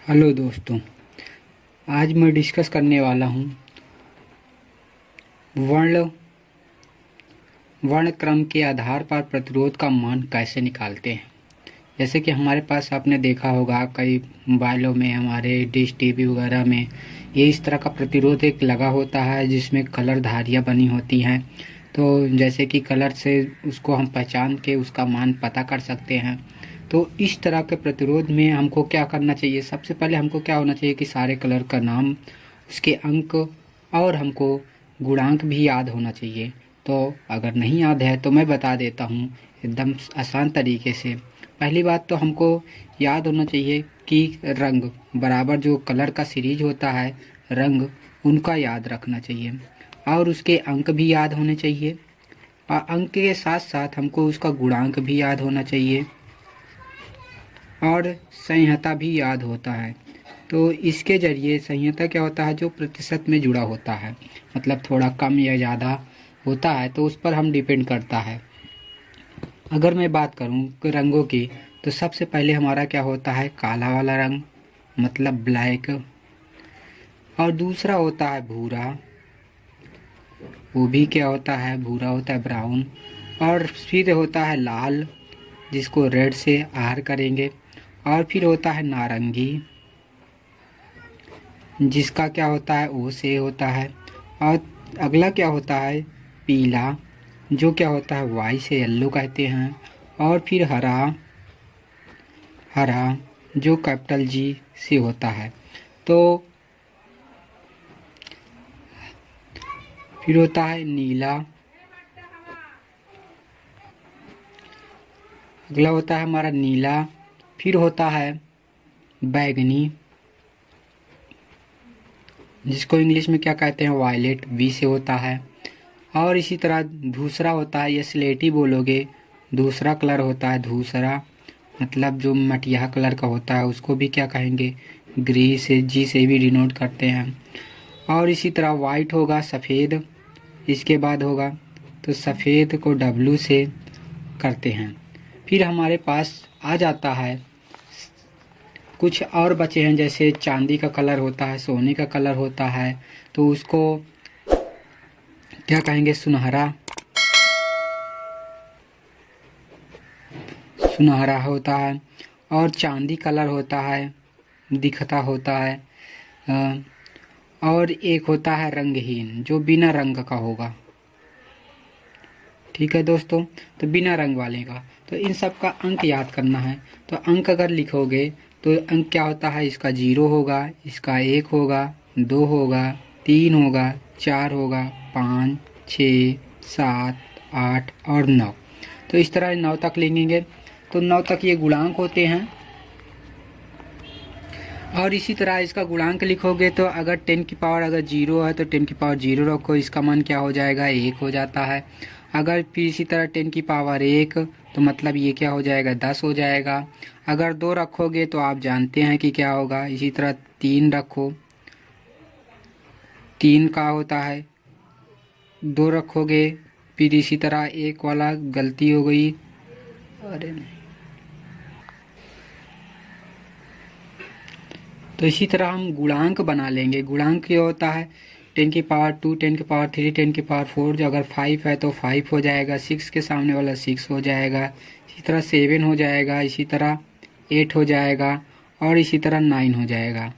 Hello दोस्तों, आज मैं डिस्कस करने वाला हूँ वर्ण वर्ण क्रम के आधार पर प्रतिरोध का मान कैसे निकालते हैं। जैसे कि हमारे पास आपने देखा होगा कई मोबाइलों में, हमारे डिश टीवी वगैरह में ये इस तरह का प्रतिरोध एक लगा होता है जिसमें कलर धारियाँ बनी होती हैं। तो जैसे कि कलर से उसको हम पहचान के उसका मान पता कर सकते हैं। तो इस तरह के प्रतिरोध में हमको क्या करना चाहिए, सबसे पहले हमको क्या होना चाहिए कि सारे कलर का नाम, उसके अंक और हमको गुणांक भी याद होना चाहिए। तो अगर नहीं याद है तो मैं बता देता हूँ एकदम आसान तरीके से। पहली बात तो हमको याद होना चाहिए कि रंग बराबर जो कलर का सीरीज होता है, रंग उनका याद रखना चाहिए और उसके अंक भी याद होने चाहिए। और अंक के साथ साथ हमको उसका गुणांक भी याद होना चाहिए और संहिता भी याद होता है। तो इसके ज़रिए संहिता क्या होता है, जो प्रतिशत में जुड़ा होता है, मतलब थोड़ा कम या ज़्यादा होता है तो उस पर हम डिपेंड करता है। अगर मैं बात करूं रंगों की, तो सबसे पहले हमारा क्या होता है, काला वाला रंग मतलब ब्लैक, और दूसरा होता है भूरा, वो भी क्या होता है, भूरा होता है, ब्राउन। और फिर होता है लाल, जिसको रेड से आर करेंगे। और फिर होता है नारंगी, जिसका क्या होता है, ओ से होता है। और अगला क्या होता है, पीला, जो क्या होता है, वाई से येल्लो कहते हैं। और फिर हरा, हरा जो कैपिटल जी से होता है। तो फिर होता है नीला, अगला होता है हमारा नीला। फिर होता है बैगनी, जिसको इंग्लिश में क्या कहते हैं, वायलेट, वी से होता है। और इसी तरह दूसरा होता है, ये स्लेटी बोलोगे, दूसरा कलर होता है धूसरा, मतलब जो मटिया कलर का होता है उसको भी क्या कहेंगे, ग्री से, जी से भी डिनोट करते हैं। और इसी तरह वाइट होगा सफ़ेद, इसके बाद होगा तो सफ़ेद को डब्लू से करते हैं। फिर हमारे पास आ जाता है कुछ और बचे हैं, जैसे चांदी का कलर होता है, सोने का कलर होता है, तो उसको क्या कहेंगे, सुनहरा, सुनहरा होता है। और चांदी कलर होता है, दिखता होता है। और एक होता है रंगहीन, जो बिना रंग का होगा। ठीक है दोस्तों, तो बिना रंग वाले का, तो इन सब का अंक याद करना है। तो अंक अगर लिखोगे तो अंक क्या होता है, इसका 0 होगा, इसका 1 होगा, 2 होगा, 3 होगा, 4 होगा, 5, 6, 7, 8 और 9। तो इस तरह 9 तक लिखेंगे। तो 9 तक ये गुणांक होते हैं। और इसी तरह इसका गुणांक लिखोगे तो अगर 10 की पावर अगर 0 है तो 10 की पावर 0 रखो, इसका मान क्या हो जाएगा, 1 हो जाता है। अगर फिर इसी तरह 10 की पावर 1 तो मतलब ये क्या हो जाएगा, 10 हो जाएगा। अगर 2 रखोगे तो आप जानते हैं कि क्या होगा। इसी तरह 3 रखो, 3 का होता है, 2 रखोगे, फिर इसी तरह 1 वाला गलती हो गई, अरे नहीं। तो इसी तरह हम गुणांक बना लेंगे। गुणांक क्या होता है, 10 की पावर 2, 10 की पावर 3, 10 की पावर 4, जो अगर 5 है तो 5 हो जाएगा, 6 के सामने वाला 6 हो जाएगा, इसी तरह 7 हो जाएगा, इसी तरह 8 हो जाएगा और इसी तरह 9 हो जाएगा।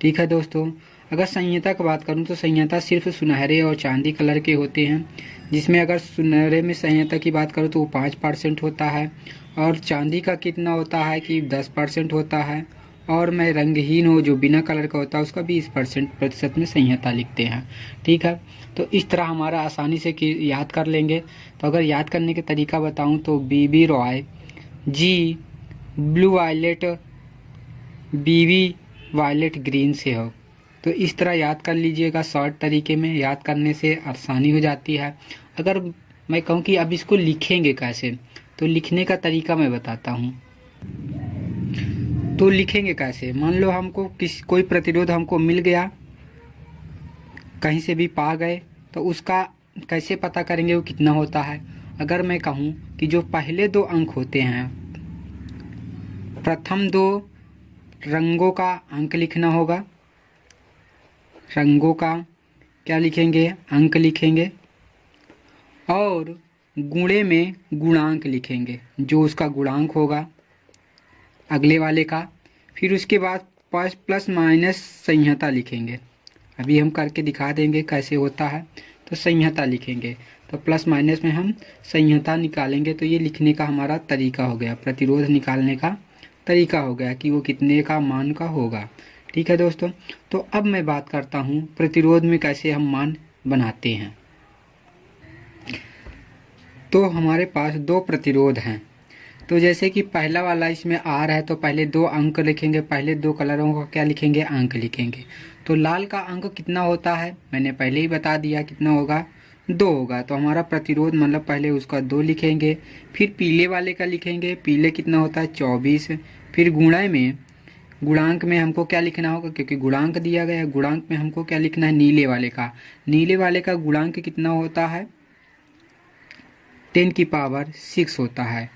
ठीक है दोस्तों, अगर संहिता की बात करूं तो संहिता सिर्फ सुनहरे और चांदी कलर के होते हैं, जिसमें अगर सुनहरे में संहिता की बात करूं तो वो 5% होता है, और चांदी का कितना होता है कि 10% होता है, और मैं रंगहीन हो जो बिना कलर का होता है उसका 20% प्रतिशत में संहिता लिखते हैं। ठीक है, तो इस तरह हमारा आसानी से याद कर लेंगे। तो अगर याद करने के तरीका बताऊं तो बीबी रॉय, जी ब्लू वायलेट, बीबी वायलेट ग्रीन से हो। तो इस तरह याद कर लीजिएगा, शॉर्ट तरीके में याद करने से आसानी हो जाती है। अगर मैं कहूँ कि अब इसको लिखेंगे कैसे, तो लिखने का तरीका मैं बताता हूँ। तो लिखेंगे कैसे, मान लो हमको कोई प्रतिरोध हमको मिल गया, कहीं से भी पा गए, तो उसका कैसे पता करेंगे वो कितना होता है। अगर मैं कहूँ कि जो पहले 2 अंक होते हैं, प्रथम 2 रंगों का अंक लिखना होगा। रंगों का क्या लिखेंगे? अंक लिखेंगे। और गुणे में गुणांक लिखेंगे, जो उसका गुणांक होगा अगले वाले का। फिर उसके बाद प्लस माइनस संहिता लिखेंगे। अभी हम करके दिखा देंगे कैसे होता है। तो संहिता लिखेंगे, तो प्लस माइनस में हम संहिता निकालेंगे। तो ये लिखने का हमारा तरीका हो गया, प्रतिरोध निकालने का तरीका हो गया कि वो कितने का मान का होगा। ठीक है दोस्तों, तो अब मैं बात करता हूँ प्रतिरोध में कैसे हम मान बनाते हैं। तो हमारे पास दो प्रतिरोध हैं। तो जैसे कि पहला वाला इसमें आर है, तो पहले दो अंक लिखेंगे, पहले दो कलरों का क्या लिखेंगे? अंक लिखेंगे। तो लाल का अंक कितना होता है? मैंने पहले ही बता दिया, कितना होगा? 2 होगा। तो हमारा प्रतिरोध मतलब पहले उसका 2 लिखेंगे। फिर पीले वाले का लिखेंगे, पीले कितना होता है? 24। फिर गुणांक में हमको क्या लिखना होगा? क्योंकि गुणांक दिया गया है, गुणांक में हमको क्या लिखना है? नीले वाले का। नीले वाले का गुणांक कितना होता है? 10⁶ होता है।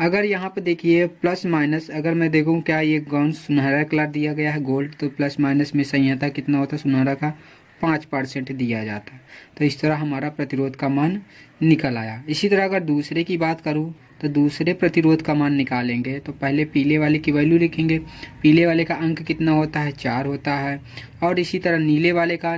अगर यहाँ पे देखिए प्लस माइनस, अगर मैं देखूँ क्या ये गौन सुनहरा कलर दिया गया है गोल्ड, तो प्लस माइनस में संहिता कितना होता है? सुनहरा का 5% दिया जाता है। तो इस तरह हमारा प्रतिरोध का मान निकल आया। इसी तरह अगर दूसरे की बात करूँ तो दूसरे प्रतिरोध का मान निकालेंगे तो पहले पीले वाले की वैल्यू लिखेंगे। पीले वाले का अंक कितना होता है? 4 होता है। और इसी तरह नीले वाले का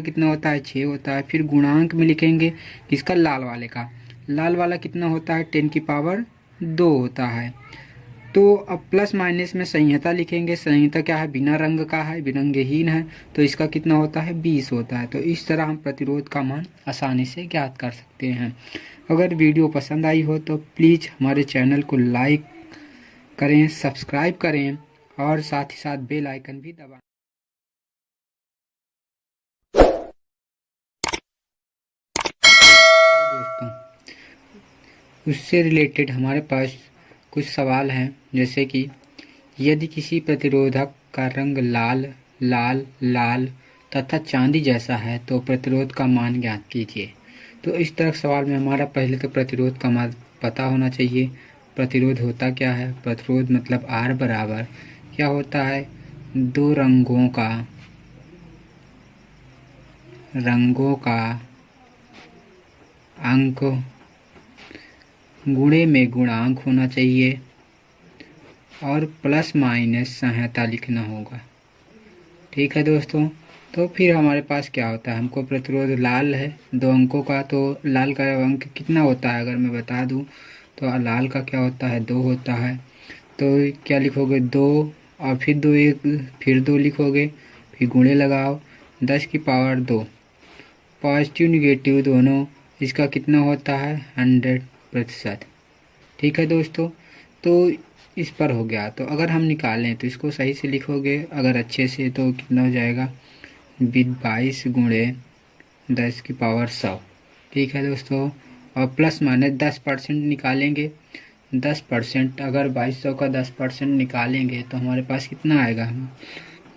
कितना होता है? 6 होता है। फिर गुणांक में लिखेंगे किसका? लाल वाले का। लाल वाला कितना होता है? 10⁻2 होता है। तो अब प्लस माइनस में संहिता लिखेंगे। संहिता क्या है? बिना रंग का है, विरंगहीन है, तो इसका कितना होता है? 20 होता है। तो इस तरह हम प्रतिरोध का मान आसानी से ज्ञात कर सकते हैं। अगर वीडियो पसंद आई हो तो प्लीज़ हमारे चैनल को लाइक करें, सब्सक्राइब करें और साथ ही साथ बेल आइकन भी दबाएं। दोस्तों, उससे रिलेटेड हमारे पास कुछ सवाल हैं, जैसे कि यदि किसी प्रतिरोधक का रंग लाल लाल लाल तथा चांदी जैसा है तो प्रतिरोध का मान ज्ञात कीजिए। तो इस तरह सवाल में हमारा पहले तो प्रतिरोध का मान पता होना चाहिए। प्रतिरोध होता क्या है? प्रतिरोध मतलब R बराबर क्या होता है? दो रंगों का अंक गुणे में गुणांक होना चाहिए और प्लस माइनस संहिता लिखना होगा। ठीक है दोस्तों, तो फिर हमारे पास क्या होता है? हमको प्रतिरोध लाल है 2 अंकों का, तो लाल का अंक कितना होता है अगर मैं बता दूं तो लाल का क्या होता है? 2 होता है। तो क्या लिखोगे? 2 और फिर 2 फिर 2 लिखोगे, फिर गुणे लगाओ 10⁻2। पॉजिटिव निगेटिव दोनों, इसका कितना होता है? 100%। ठीक है दोस्तों, तो इस पर हो गया। तो अगर हम निकालें तो इसको सही से लिखोगे अगर अच्छे से, तो कितना हो जाएगा? 22 गुणे 10⁻100। ठीक है दोस्तों, और प्लस माइनस 10% निकालेंगे। 10%, अगर 2200 का 10% निकालेंगे तो हमारे पास कितना आएगा? हम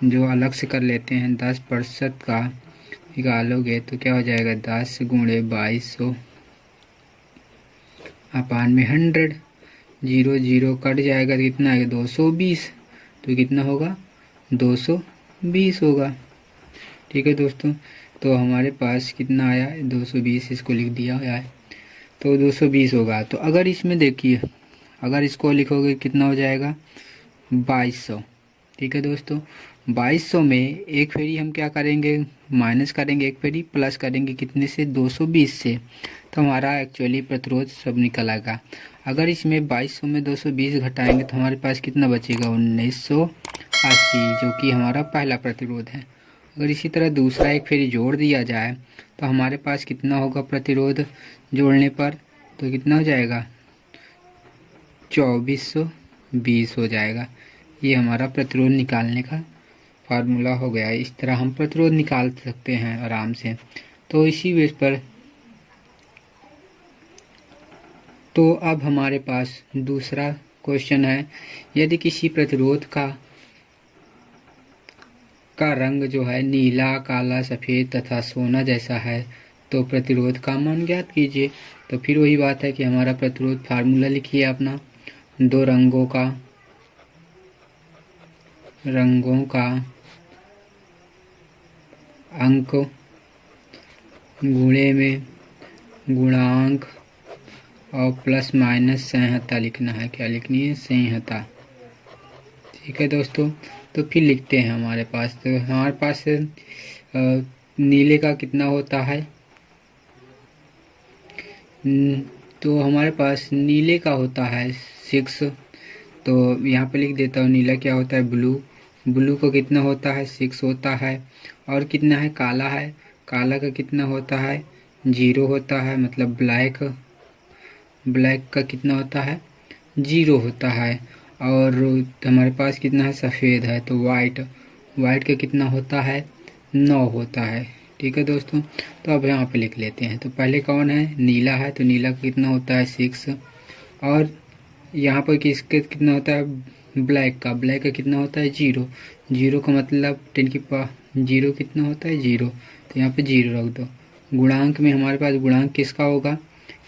जो अलग से कर लेते हैं, 10% का निकालोगे तो क्या हो जाएगा? 10 गुणे 2200 अपान में 100। 0 0 कट जाएगा तो कितना आएगा? 220। तो कितना होगा? 220 होगा। ठीक है दोस्तों, तो हमारे पास कितना आया? 220, इसको लिख दिया है, तो 220 होगा। तो अगर इसमें देखिए, अगर इसको लिखोगे कितना हो जाएगा? 2200। ठीक है दोस्तों, 2200 में एक फेरी हम क्या करेंगे? माइनस करेंगे, एक फेरी प्लस करेंगे, कितने से? 220 से। तो हमारा एक्चुअली प्रतिरोध सब निकल आएगा। अगर इसमें 2200 में 220 घटाएंगे तो हमारे पास कितना बचेगा? 1980, जो कि हमारा पहला प्रतिरोध है। अगर इसी तरह दूसरा एक फेरी जोड़ दिया जाए तो हमारे पास कितना होगा प्रतिरोध जोड़ने पर? तो कितना हो जाएगा? 2420 हो जाएगा। ये हमारा प्रतिरोध निकालने का फार्मूला हो गया। इस तरह हम प्रतिरोध निकाल सकते हैं आराम से। तो इसी बेस पर तो अब हमारे पास दूसरा क्वेश्चन है, यदि किसी प्रतिरोध का रंग जो है नीला, काला, सफ़ेद तथा सोना जैसा है तो प्रतिरोध का मान ज्ञात कीजिए। तो फिर वही बात है कि हमारा प्रतिरोध फार्मूला लिखिए अपना। दो रंगों का रंगों का अंक गुणे में गुणांक और प्लस माइनस संहिता लिखना है। क्या लिखनी है? संहिता। ठीक है दोस्तों, तो फिर लिखते हैं हमारे पास। तो हमारे पास नीले का कितना होता है? तो हमारे पास नीले का होता है 6। तो यहाँ पे लिख देता हूँ नीला क्या होता है? ब्लू। ब्लू को कितना होता है? 6 होता है। और कितना है? काला है। काला का कितना होता है? 0 होता है। मतलब ब्लैक। ब्लैक का कितना होता है? 0 होता है। और हमारे पास कितना है? सफ़ेद है। तो वाइट। वाइट का कितना होता है? 9 होता है। ठीक है दोस्तों, तो अब यहाँ पे लिख लेते हैं। तो पहले कौन है? नीला है। तो नीला का कितना होता है? 6। और यहाँ पर किसके कितना होता है? ब्लैक का। ब्लैक का कितना होता है? 0। 0 का मतलब 0 कितना होता है? 0। तो यहाँ पे 0 रख दो। गुणांक में हमारे पास गुणांक किसका होगा?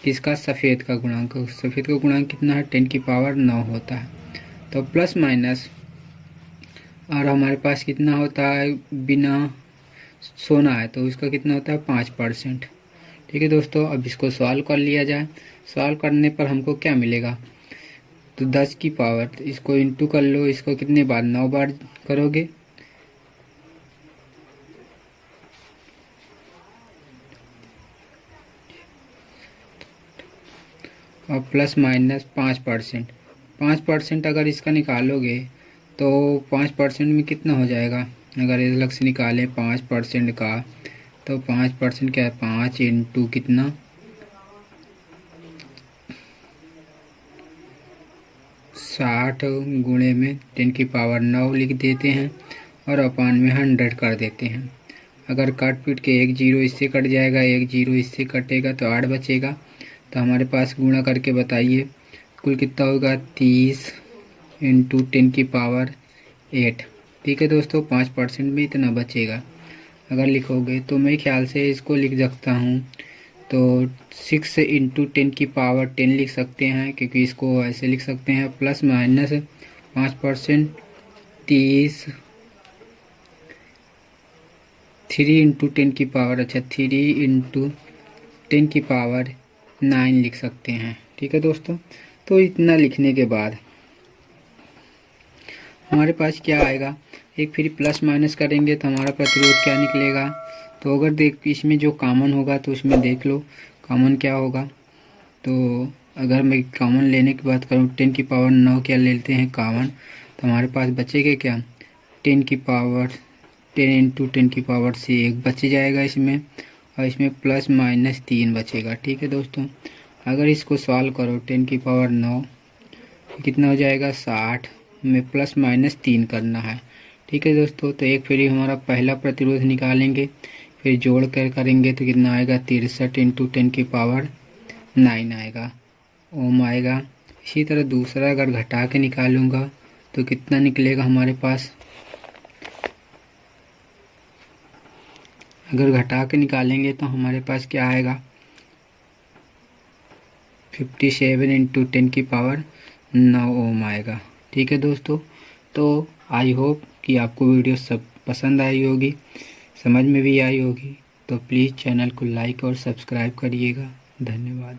किसका? सफ़ेद का गुणांक। सफ़ेद का गुणांक कितना है? 10⁹ होता है। तो प्लस माइनस, और हमारे पास कितना होता है? बिना सोना है तो उसका कितना होता है? 5%। ठीक है दोस्तों, अब इसको सॉल्व कर लिया जाए। सॉल्व करने पर हमको क्या मिलेगा? तो 10 की पावर, तो इसको इंटू कर लो। इसको कितने बार? 9 बार करोगे। और प्लस माइनस 5%। 5% अगर इसका निकालोगे तो 5% में कितना हो जाएगा? अगर इस अलग से निकालें 5% का, तो 5% क्या है? 5 इंटू कितना? 60 गुणे में 10⁹ लिख देते हैं और अपान में 100 कर देते हैं। अगर काट पीट के एक 0 इससे कट जाएगा, एक 0 इससे कटेगा तो 8 बचेगा। तो हमारे पास गुणा करके बताइए कुल कितना होगा? 30 इंटू 10⁸8। ठीक है दोस्तों, 5% में इतना बचेगा। अगर लिखोगे तो मैं ख्याल से इसको लिख सकता हूँ। तो 6 इंटू 10⁻10 लिख सकते हैं, क्योंकि इसको ऐसे लिख सकते हैं प्लस माइनस 5%। 30 3 इंटू 10⁻, अच्छा 3 इंटू 10⁹9 लिख सकते हैं। ठीक है दोस्तों, तो इतना लिखने के बाद हमारे पास क्या आएगा? एक फिर प्लस माइनस करेंगे तो हमारा प्रतिरोध क्या निकलेगा? तो अगर देख इसमें जो कॉमन होगा तो उसमें देख लो कॉमन क्या होगा। तो अगर मैं कॉमन लेने की बात करूँ 10⁹9 क्या लेते हैं कॉमन, तो हमारे पास बचेगा क्या? 10 इंटू 10 से 1 बच जाएगा इसमें, और इसमें प्लस माइनस 3 बचेगा। ठीक है दोस्तों, अगर इसको सॉल्व करो 10⁹9 कितना हो जाएगा? 60 में प्लस माइनस 3 करना है। ठीक है दोस्तों, तो एक फिर हमारा पहला प्रतिरोध निकालेंगे, फिर जोड़ कर करेंगे तो कितना आएगा? 63 इंटू 10⁹9 आएगा, ओम आएगा। इसी तरह दूसरा अगर घटा के निकालूंगा तो कितना निकलेगा हमारे पास? अगर घटा के निकालेंगे तो हमारे पास क्या आएगा? 57 इंटू 10⁹9 ओम आएगा। ठीक है दोस्तों, तो आई होप कि आपको वीडियो सब पसंद आई होगी, समझ में भी आई होगी। तो प्लीज़ चैनल को लाइक और सब्सक्राइब करिएगा। धन्यवाद।